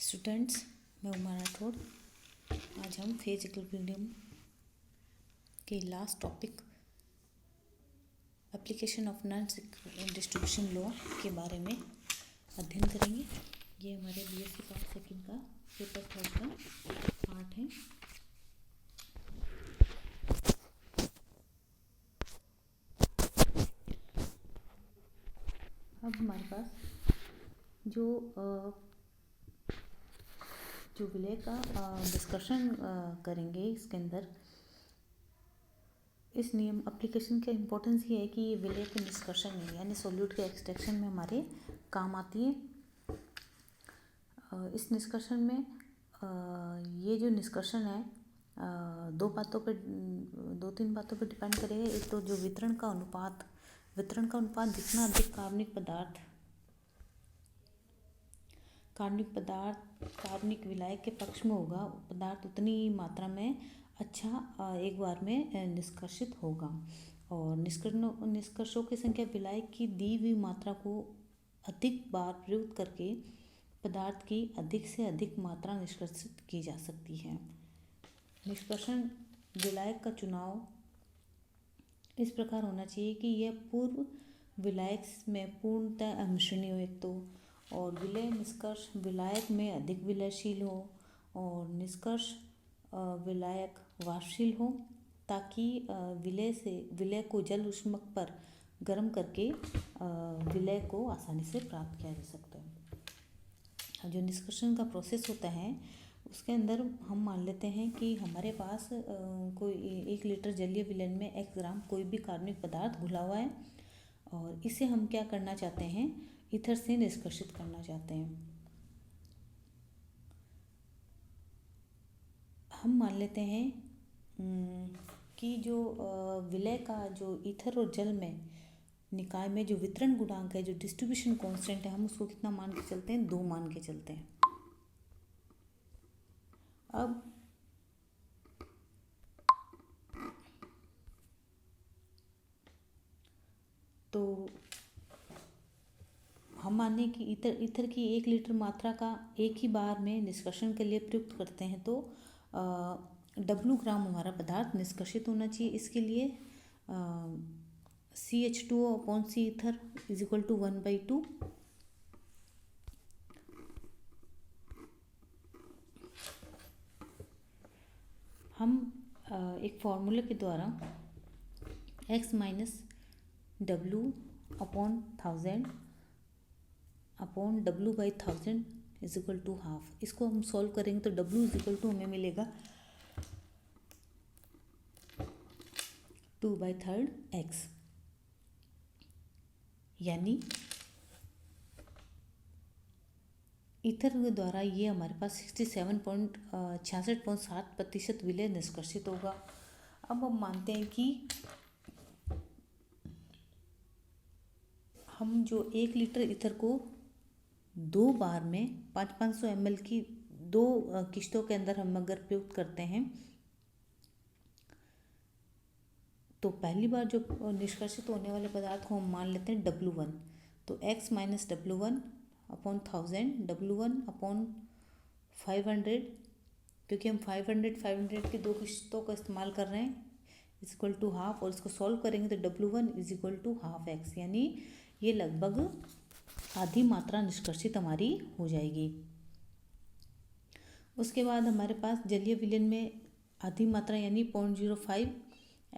Students, मैं उमा राठौड़। आज हम फेज इक्विलिब्रियम के last topic application of non distribution law के बारे में अध्ययन करेंगे। ये हमारे बीएससी पार्ट सेकंड का पेपर थर्ड का पार्ट है। अब हमारे पास जो विलय का डिस्कशन करेंगे, इसके अंदर इस नियम एप्लीकेशन का इम्पोर्टेंस ये है कि ये विलय के निष्कर्षण में यानी सॉल्यूट के एक्सट्रैक्शन में हमारे काम आती है। इस निष्कर्षण में ये जो निष्कर्षण है दो तीन बातों पर डिपेंड करेगा। एक तो जो वितरण का अनुपात जितना अधिक कार्बनिक विलायक के पक्ष में होगा, पदार्थ उतनी मात्रा में अच्छा एक बार में निष्कर्षित होगा। और निष्कर्षों की संख्या विलायक की दी हुई मात्रा को अधिक बार प्रयुक्त करके पदार्थ की अधिक से अधिक मात्रा निष्कर्षित की जा सकती है। निष्कर्षण विलायक का चुनाव इस प्रकार होना चाहिए कि यह पूर्व विलायक में पूर्णतः अमिश्रणीय हो एक तो, और विलय निष्कर्ष विलायक में अधिक विलयशील हो, और निष्कर्ष विलायक वाष्पशील हो, ताकि विलय को जल ऊष्मक पर गर्म करके विलय को आसानी से प्राप्त किया जा सकता है। जो निष्कर्षण का प्रोसेस होता है उसके अंदर हम मान लेते हैं कि हमारे पास कोई 1 लीटर जलीय विलयन में x ग्राम कोई भी कार्बनिक पदार्थ घुला हुआ है, और इसे हम क्या करना चाहते हैं, ईथर से निष्कर्षित करना चाहते हैं। हम मान लेते हैं कि जो विलय का जो ईथर और जल में निकाय में जो वितरण गुणांक है, जो डिस्ट्रीब्यूशन कांस्टेंट है, हम उसको कितना मान के चलते हैं, 2 मान के चलते हैं। अब तो हम माने कि ईथर की 1 लीटर मात्रा का एक ही बार में निष्कर्षण के लिए प्रयुक्त करते हैं, तो W ग्राम हमारा पदार्थ निष्कर्षित होना चाहिए। इसके लिए CH2O upon C ether is equal to 1/2। हम एक फॉर्मूले के द्वारा x minus W upon 1000 upon W/1000 is equal to half, इसको हम सॉल्व करेंगे तो W इज इक्वल टू हमें मिलेगा 2/3 x, यानी ईथर के द्वारा ये हमारे पास 66.7% विलय निष्कर्षित होगा। अब हम मानते हैं कि हम जो 1 लीटर ईथर को 2 बार में 500 ml की 2 किश्तों के अंदर हम अगर प्रयुक्त करते हैं, तो पहली बार जो निष्कर्षित होने वाले पदार्थ को हम मान लेते हैं W1। तो x minus W1 upon 1000, W1 upon 500, क्योंकि हम 500 की 2 किश्तों का इस्तेमाल कर रहे हैं, इज इक्वल टू हाफ, और इसको सॉल्व करेंगे तो W1 is equal to half x, यानी ये लगभग आधी मात्रा निष्कर्षित हमारी हो जाएगी। उसके बाद हमारे पास जलीय विलयन में आधी मात्रा यानी 0.05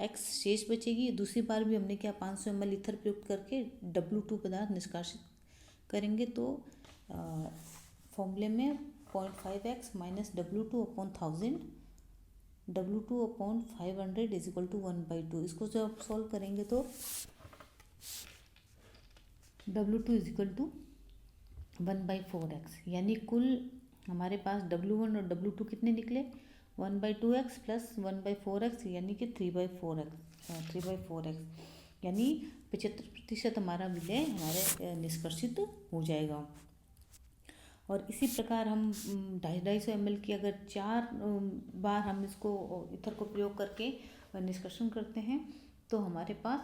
x शेष बचेगी। दूसरी बार भी हमने क्या 500 ml ईथर प्रयुक्त करके W2 पदार्थ निष्कासित करेंगे, तो फॉर्मूले में 0.5x minus W2 upon 1000, W2 upon 500 is equal to 1/2। इसको जब आप सॉल्व करेंगे तो W2 is equal to 1/4x, यानी कुल हमारे पास W1 और W2 कितने निकले, 1/2x प्लस 1/4x, यानी कि 3/4x, यानी 75% हमारा विलय हमारे निष्कर्षित हो जाएगा। और इसी प्रकार हम 250 ml की अगर 4 बार हम इसको ईथर को प्रयोग करके निष्कर्षण करते हैं, तो हमारे पास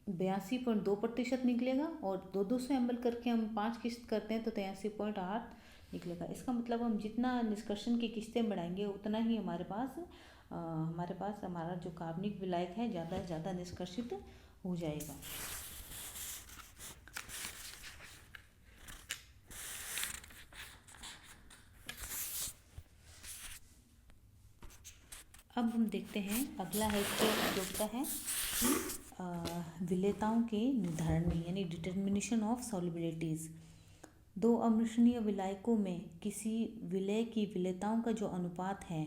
82.2% निकलेगा, और 200 ml करके हम 5 किस्त करते हैं तो 83.8 निकलेगा। इसका मतलब हम जितना निष्कर्षण की किस्तें बढ़ाएंगे उतना ही हमारे पास हमारा जो कार्बनिक विलायक है ज़्यादा से ज़्यादा निष्कर्षित हो जाएगा। अब हम देखते हैं अगला है इसका उपयोगिता है कि विलेयताओं के निर्धारण में, यानी डिटर्मिनेशन ऑफ सॉल्युबिलिटीज़। दो अमिश्रणीय विलायकों में किसी विलेय की विलेयताओं का जो अनुपात है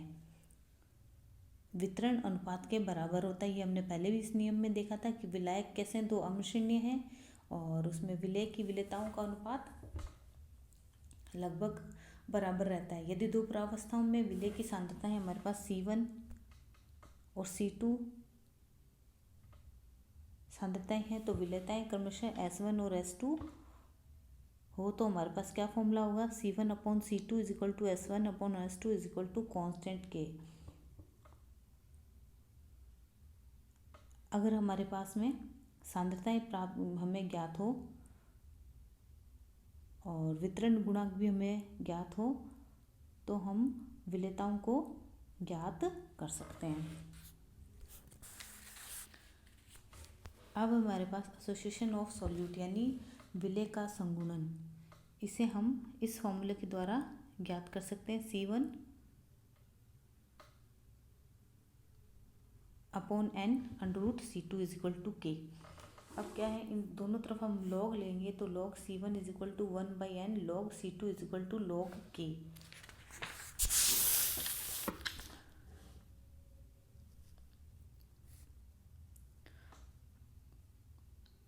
वितरण अनुपात के बराबर होता है। ये हमने पहले भी इस नियम में देखा था कि विलायक कैसे दो अमिश्रणीय हैं और उसमें विलेय की विलेयताओं का अनुपात लगभग बराबर रहता है। यदि दो प्रावस्थाओं में विलेय की सांद्रता है हमारे पास C1 और C2 सांद्रताएं हैं, तो विलेयताएं क्रमशः S1 और S2 हो तो हमारे पास क्या फॉर्मूला होगा, C1/C2 = S1/S2 = कांस्टेंट K। अगर हमारे पास में सांद्रताएं प्राप्त हमें ज्ञात हो और वितरण गुणांक भी हमें ज्ञात हो तो हम विलेयताओं को ज्ञात कर सकते हैं। अब हमारे पास एसोसिएशन ऑफ सॉल्यूट यानी विलेय का संगुणन, इसे हम इस फॉर्मूले के द्वारा ज्ञात कर सकते हैं। C1/N √C2 = K। अब क्या है, इन दोनों तरफ हम log लेंगे तो log C1 = 1/N log C2 = log K।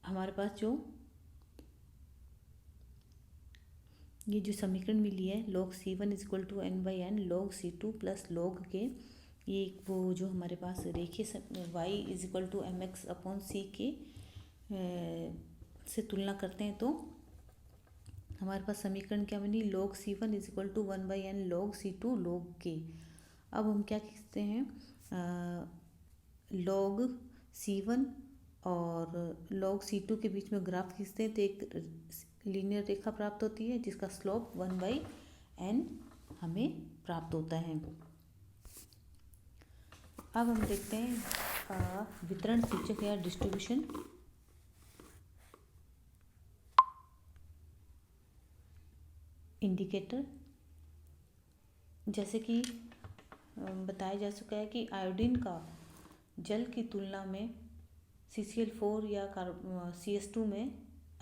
हमारे पास ये जो समीकरण मिली है log C1 = N/N log C2 + log K, ये वो जो हमारे पास रेखीय y = mx/c से तुलना करते हैं तो हमारे पास समीकरण क्या बनी, log C1 = 1/N log C2 log K। अब हम क्या खींचते हैं, log C1 और log C2 के बीच में ग्राफ खींचते हैं तो एक लीनियर रेखा प्राप्त होती है जिसका स्लोप 1/N हमें प्राप्त होता है। अब हम देखते हैं वितरण सूचक या डिस्ट्रीब्यूशन इंडिकेटर। जैसे कि बताया जा चुका है कि आयोडीन का जल की तुलना में CCl4 या CS2 में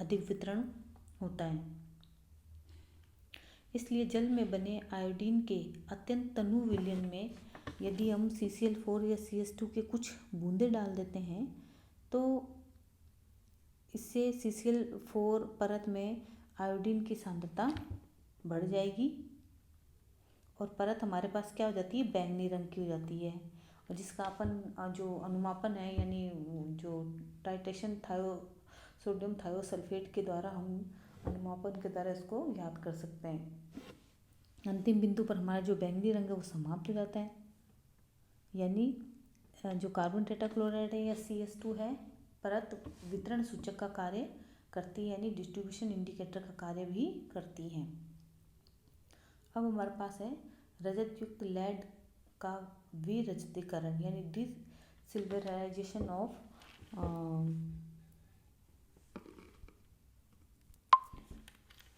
अधिक वितरण होता है, इसलिए जल में बने आयोडीन के अत्यंत तनु विलयन में यदि हम CCl4 या CS2 के कुछ बूंदे डाल देते हैं तो इससे CCl4 परत में आयोडीन की सांद्रता बढ़ जाएगी और परत हमारे पास क्या हो जाती है, बैंगनी रंग की हो जाती है, और जिसका अपन जो अनुमापन है यानी जो टाइट्रेशन सोडियम थायोसल्फेट के द्वारा हम अनुमापन के द्वारा इसको ज्ञात कर सकते हैं। अंतिम बिंदु पर हमारा जो बैंगनी रंग है वो समाप्त हो जाता है, यानी जो कार्बन टेट्राक्लोराइड है या CS2 है परत वितरण सूचक का कार्य करती है, यानी डिस्ट्रीब्यूशन इंडिकेटर का कार्य भी करती है। अब हमारे पास है रजत युक्त लेड का विरजतीकरण यानी डिसिल्वराइजेशन ऑफ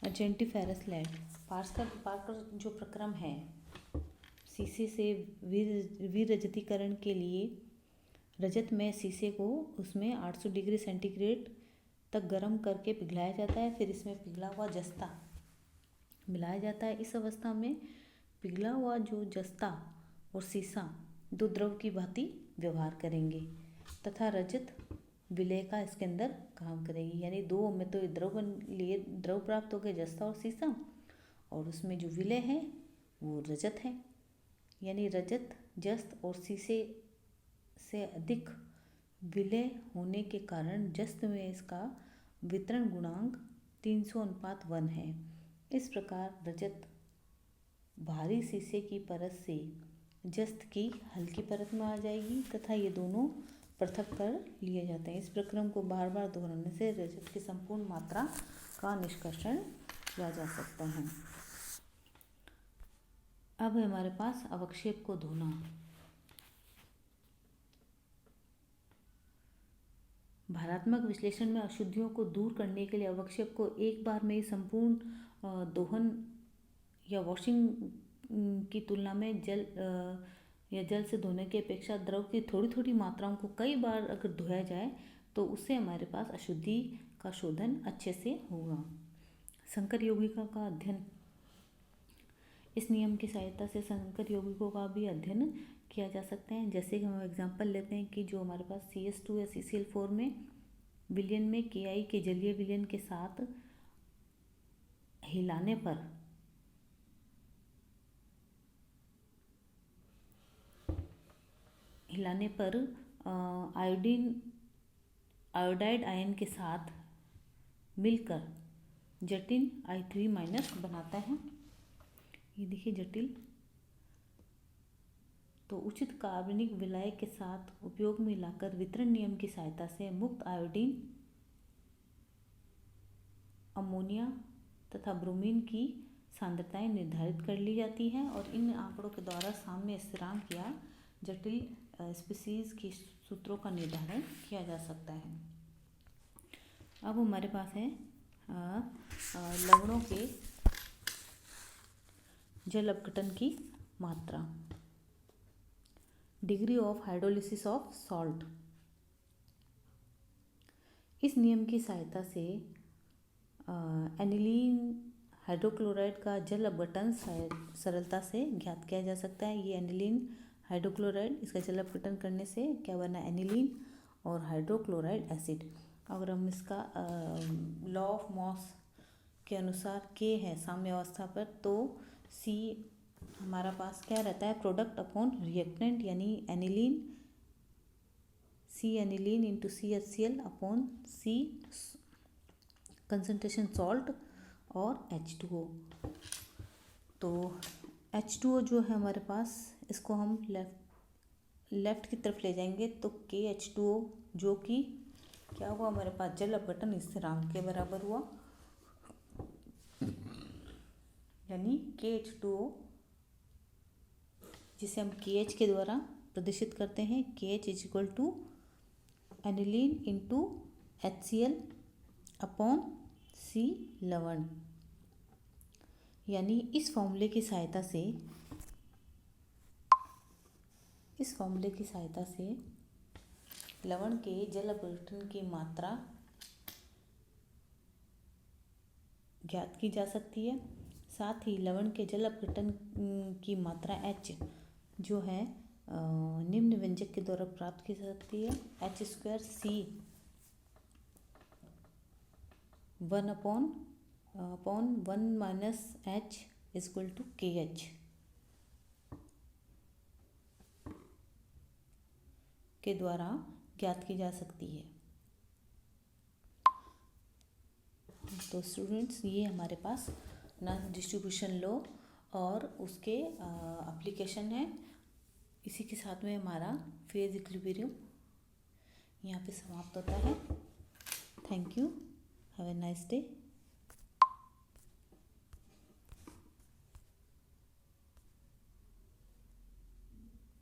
अर्जेंटीफेरस लेड। पार्कर जो प्रक्रम है शीशे से विरजतीकरण के लिए रजत में शीशे को उसमें 800 डिग्री सेंटीग्रेड तक गर्म करके पिघलाया जाता है, फिर इसमें पिघला हुआ जस्ता मिलाया जाता है। इस अवस्था में पिघला हुआ जो जस्ता और सीसा दो द्रव की भांति व्यवहार करेंगे तथा रजत विलेय का इसके अंदर काम करेगी, यानी दो में तो द्रव प्राप्त हो गए जस्ता और सीसा, और उसमें जो विलेय है वो रजत है, यानी रजत जस्त और सीसे से अधिक विलेय होने के कारण जस्त में इसका वितरण गुणांक 300:1 है। इस प्रकार रजत भारी शीशे की परत से जस्त की हल्की परत में आ जाएगी तथा ये दोनों पृथक कर लिए जाते हैं। इस प्रक्रम को बार बार दोहराने से रजत की संपूर्ण मात्रा का निष्कर्षण किया जा सकता है। अब है हमारे पास अवक्षेप को धोना। भारात्मक विश्लेषण में अशुद्धियों को दूर करने के लिए अवक्षेप को एक बार में ही संपूर्ण दोहन या वॉशिंग की तुलना में जल से धोने की अपेक्षा द्रव की थोड़ी थोड़ी मात्राओं को कई बार अगर धोया जाए तो उससे हमारे पास अशुद्धि का शोधन अच्छे से होगा। संकर यौगिकों का अध्ययन। इस नियम की सहायता से संकर यौगिकों का भी अध्ययन किया जा सकता है। जैसे कि हम एग्जांपल लेते हैं कि जो हमारे पास CH2 या CCl4 में विलयन में Ki के जलीय विलयन के साथ हिलाने पर आयोडाइड आयन के साथ मिलकर जटिल I3- बनाता है। ये देखिए जटिल। तो उचित कार्बनिक विलायक के साथ उपयोग में लाकर वितरण नियम की सहायता से मुक्त आयोडीन, अमोनिया तथा ब्रोमीन की सांद्रताएं निर्धारित कर ली जाती हैं और इन आंकड़ों के द्वारा साम्य स्थिरांक या जटिल स्पीसीज की सूत्रों का निर्धारण किया जा सकता है। अब हमारे पास है लवणों के जल अपघटन की मात्रा। Degree of hydrolysis of salt. इस नियम की सहायता से एनिलीन हाइड्रोक्लोराइड का जल अपघटन सरलता से ज्ञात किया जा सकता है। ये एनिलीन हाइड्रोक्लोराइड, इसका जल अपघटन करने से क्या बना, एनिलीन और हाइड्रोक्लोराइड एसिड। अगर हम इसका लॉ ऑफ मॉस के अनुसार K है साम्य अवस्था पर, तो C हमारा पास क्या रहता है, प्रोडक्ट अपॉन रिएक्टेंट, यानी aniline C aniline into CHCl upon C concentration salt और H2O। तो H2O जो है हमारे पास, इसको हम लेफ्ट की तरफ ले जाएंगे तो KH2O जो कि क्या हुआ हमारे पास, जल अपघटन स्थिरांक के बराबर हुआ, यानी KH2O जिसे हम KH के द्वारा प्रदर्शित करते हैं। KH is equal to aniline into HCl upon C लवण। यानी इस फॉर्मूले की सहायता से लवण के जल अपघटन की मात्रा ज्ञात की जा सकती है। साथ ही लवण के जल अपघटन की मात्रा H जो है निम्न व्यंजक के द्वारा प्राप्त की जा सकती है। H² C 1/1 - H equal to KH के द्वारा ज्ञात की जा सकती है। तो स्टूडेंट्स, ये हमारे पास नॉन डिस्ट्रीब्यूशन लॉ और उसके एप्लीकेशन है। इसी के साथ में हमारा फेज इक्विलिब्रियम यहाँ पे समाप्त होता है। Thank you, have a nice day.